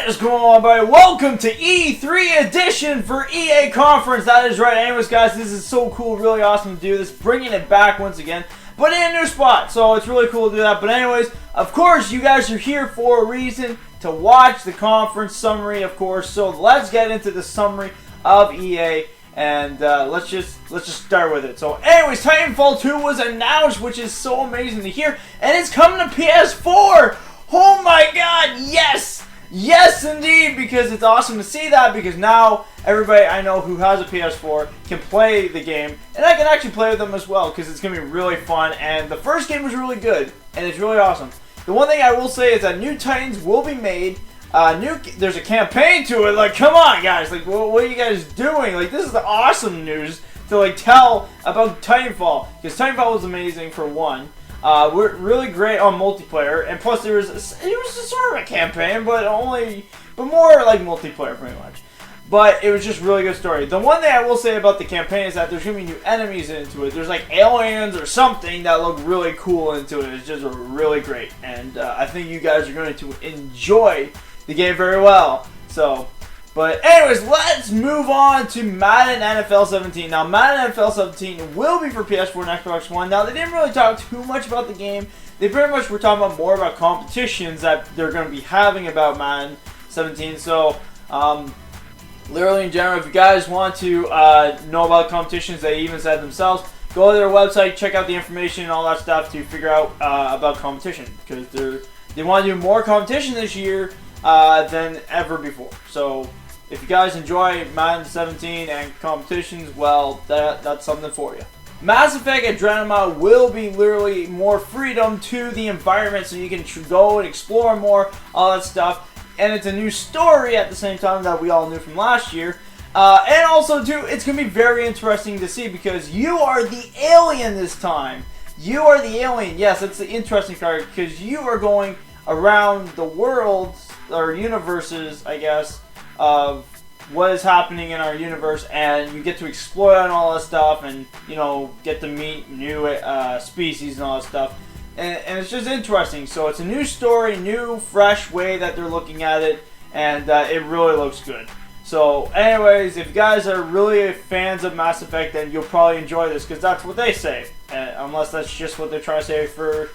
What is going on, everybody? Welcome to E3 edition for EA Conference. That is right. Anyways, guys, this is so cool. Really awesome to do this. Bringing it back once again, but in a new spot. So it's really cool to do that. But anyways, of course, you guys are here for a reason, to watch the conference summary, of course. So let's get into the summary of EA. And let's just start with it. So anyways, Titanfall 2 was announced, which is so amazing to hear. And it's coming to PS4. Oh my god, yes! Yes, indeed, because it's awesome to see that, because now everybody I know who has a PS4 can play the game, and I can actually play with them as well, because it's going to be really fun, and the first game was really good, and it's really awesome. The one thing I will say is that new Titans will be made. There's a campaign to it. Like, come on, guys! Like, what are you guys doing? Like, this is the awesome news to like tell about Titanfall, because Titanfall was amazing for one. We're really great on multiplayer, and plus it was sort of a campaign, but more like multiplayer pretty much. But it was just a really good story. The one thing I will say about the campaign is that there's gonna be new enemies into it. There's like aliens or something that look really cool into it. It's just really great, and I think you guys are going to enjoy the game very well. So. But anyways, let's move on to Madden NFL 17. Now, Madden NFL 17 will be for PS4 and Xbox One. Now, they didn't really talk too much about the game. They pretty much were talking about more about competitions that they're going to be having about Madden 17. So, literally in general, if you guys want to know about competitions, they even said themselves, go to their website, check out the information and all that stuff to figure out about competition. Because they want to do more competition this year than ever before. So, if you guys enjoy Madden 17 and competitions, well, that's something for you. Mass Effect Andromeda will be literally more freedom to the environment, so you can go and explore more, all that stuff. And it's a new story at the same time that we all knew from last year. And also, too, it's going to be very interesting to see, because you are the alien this time. You are the alien. Yes, that's the interesting part, because you are going around the worlds, or universes, I guess, of what is happening in our universe, and you get to explore and all that stuff, and you know, get to meet new species and all that stuff, and it's just interesting. So it's a new story, new fresh way that they're looking at it, and it really looks good. So anyways, if you guys are really fans of Mass Effect, then you'll probably enjoy this, because that's what they say, unless that's just what they're trying to say for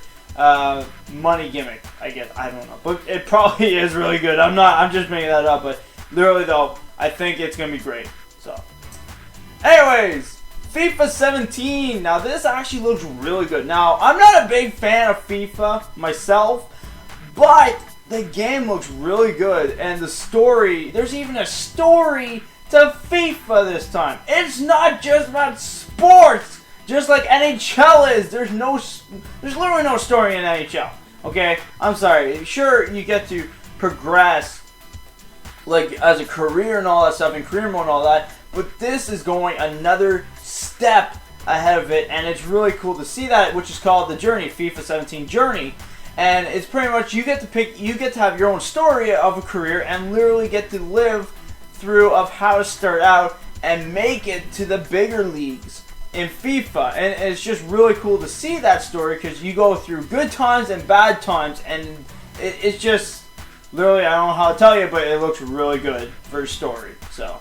money gimmick, I guess. I don't know, but it probably is really good. I'm just making that up, but literally though, I think it's going to be great. So, anyways, FIFA 17. Now, this actually looks really good. Now, I'm not a big fan of FIFA myself, but the game looks really good. And the story, there's even a story to FIFA this time. It's not just about sports, just like NHL is. There's literally no story in NHL. Okay? I'm sorry. Sure, you get to progress like as a career and all that stuff, and career mode and all that, but this is going another step ahead of it, and it's really cool to see that, which is called the Journey, FIFA 17 Journey. And it's pretty much, you get to have your own story of a career, and literally get to live through of how to start out and make it to the bigger leagues in FIFA. And it's just really cool to see that story, because you go through good times and bad times, and it's just literally, I don't know how to tell you, but it looks really good for a story. So,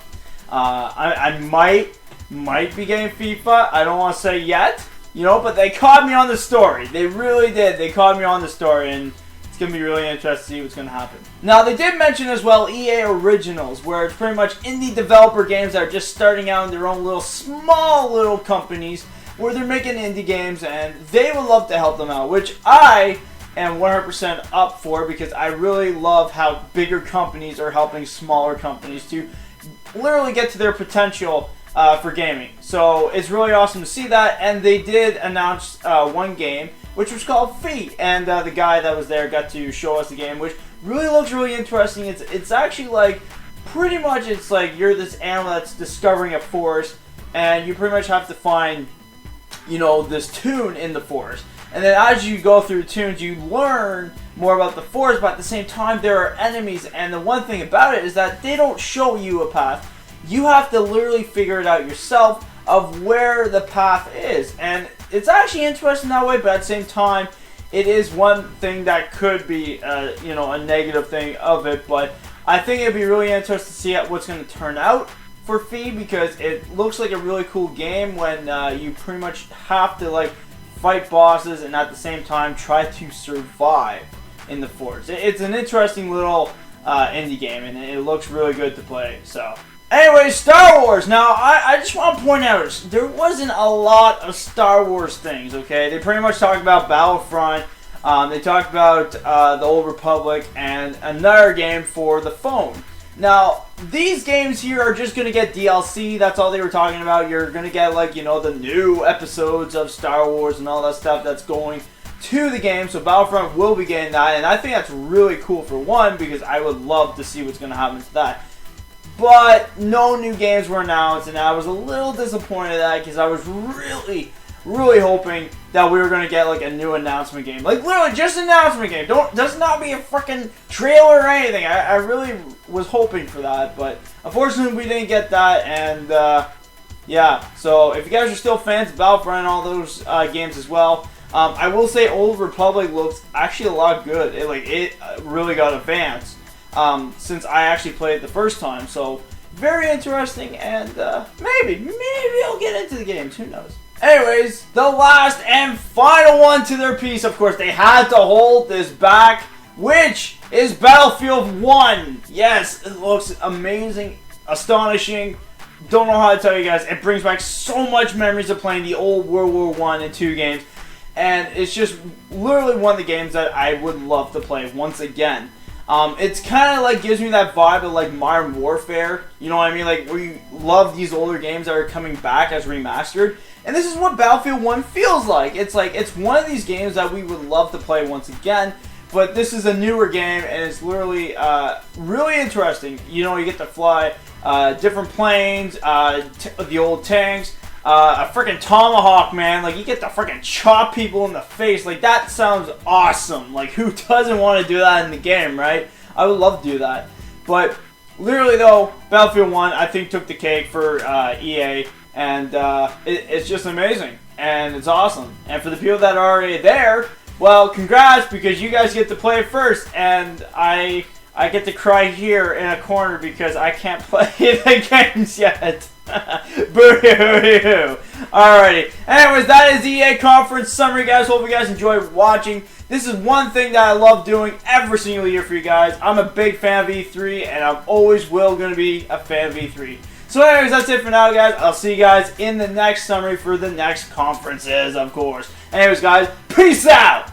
I might be getting FIFA. I don't want to say yet, you know, but they caught me on the story. They really did. They caught me on the story, and it's going to be really interesting to see what's going to happen. Now, they did mention as well EA Originals, where it's pretty much indie developer games that are just starting out in their own small little companies, where they're making indie games, and they would love to help them out, which I am 100% up for, because I really love how bigger companies are helping smaller companies to literally get to their potential for gaming. So it's really awesome to see that, and they did announce one game, which was called Feet, and the guy that was there got to show us the game, which really looks really interesting. It's actually like, pretty much it's like you're this animal that's discovering a forest, and you pretty much have to find, you know, this tune in the forest. And then as you go through tunes, you learn more about the forest, but at the same time, there are enemies. And the one thing about it is that they don't show you a path. You have to literally figure it out yourself of where the path is. And it's actually interesting that way, but at the same time, it is one thing that could be, you know, a negative thing of it. But I think it'd be really interesting to see what's going to turn out for Fee, because it looks like a really cool game when you pretty much have to like fight bosses and at the same time try to survive in the forts. It's an interesting little indie game, and it looks really good to play. So, anyways, Star Wars. Now, I just want to point out there wasn't a lot of Star Wars things. Okay, they pretty much talked about Battlefront. They talked about the Old Republic and another game for the phone. Now, these games here are just going to get DLC. That's all they were talking about. You're going to get, like, you know, the new episodes of Star Wars and all that stuff that's going to the game. So Battlefront will be getting that. And I think that's really cool for one, because I would love to see what's going to happen to that. But no new games were announced, and I was a little disappointed at that, because I was really hoping that we were going to get like a new announcement game. Like literally just an announcement game. Does not be a freaking trailer or anything. I really was hoping for that, but unfortunately we didn't get that. And yeah, so if you guys are still fans of Battlefront and all those games as well, I will say Old Republic looks actually a lot good. It really got advanced since I actually played it the first time. So very interesting, and maybe I'll get into the games. Who knows? Anyways, the last and final one to their piece, of course, they had to hold this back, which is Battlefield 1. Yes, it looks amazing, astonishing. Don't know how to tell you guys. It brings back so much memories of playing the old World War I and 2 games. And it's just literally one of the games that I would love to play once again. It's kind of like gives me that vibe of like Modern Warfare. You know what I mean? Like where you love these older games that are coming back as remastered. And this is what Battlefield 1 feels like. It's one of these games that we would love to play once again. But this is a newer game, and it's literally really interesting. You know, you get to fly different planes, the old tanks, a freaking tomahawk, man. Like, you get to freaking chop people in the face. Like, that sounds awesome. Like, who doesn't want to do that in the game, right? I would love to do that. But literally, though, Battlefield 1, I think, took the cake for EA. And it's just amazing. And it's awesome. And for the people that are already there, well, congrats, because you guys get to play it first. And I get to cry here in a corner because I can't play the games yet. Boo-hoo-hoo. Alrighty. Anyways, that is the EA conference summary, guys. Hope you guys enjoyed watching. This is one thing that I love doing every single year for you guys. I'm a big fan of E3, and I always will going to be a fan of E3. So anyways, that's it for now, guys. I'll see you guys in the next summary for the next conferences, of course. Anyways, guys, peace out!